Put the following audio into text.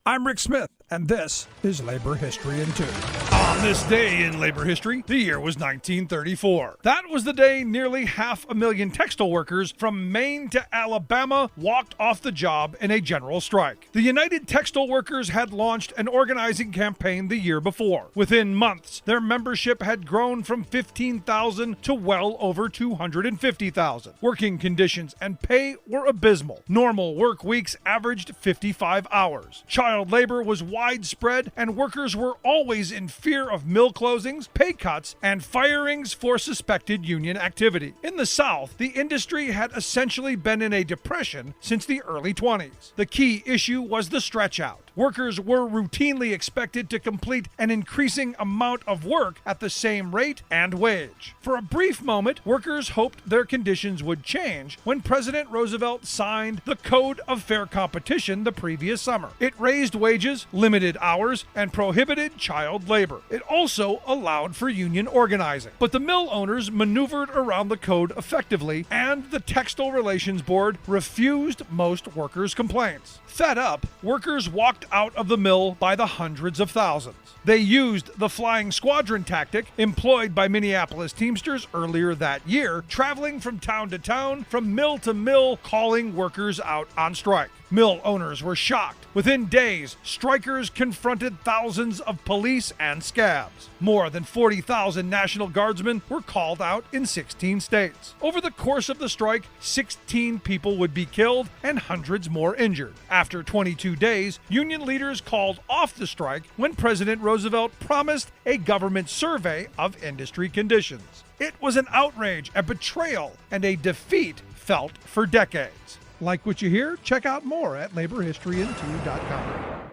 I'm Rick Smith, and this is Labor History in 2. On this day in labor history, the year was 1934. That was the day nearly 500,000 textile workers from Maine to Alabama walked off the job in a general strike. The United Textile Workers had launched an organizing campaign the year before. Within months, their membership had grown from 15,000 to well over 250,000. Working conditions and pay were abysmal. Normal work weeks averaged 55 hours. Child labor was widespread, and workers were always in fear of mill closings, pay cuts, and firings for suspected union activity. In the South, the industry had essentially been in a depression since the early 20s. The key issue was the stretch out. Workers were routinely expected to complete an increasing amount of work at the same rate and wage. For a brief moment, workers hoped their conditions would change when President Roosevelt signed the Code of Fair Competition the previous summer. It raised wages, limited hours, and prohibited child labor. It also allowed for union organizing. But the mill owners maneuvered around the code effectively, and the Textile Relations Board refused most workers' complaints. Fed up, workers walked out of the mill by the hundreds of thousands. They used the flying squadron tactic employed by Minneapolis Teamsters earlier that year, traveling from town to town, from mill to mill, calling workers out on strike. Mill owners were shocked. Within days, strikers confronted thousands of police and scabs. More than 40,000 National Guardsmen were called out in 16 states. Over the course of the strike, 16 people would be killed and hundreds more injured. After 22 days, union leaders called off the strike when President Roosevelt promised a government survey of industry conditions. It was an outrage, a betrayal, and a defeat felt for decades. Like what you hear? Check out more at laborhistoryin2.com.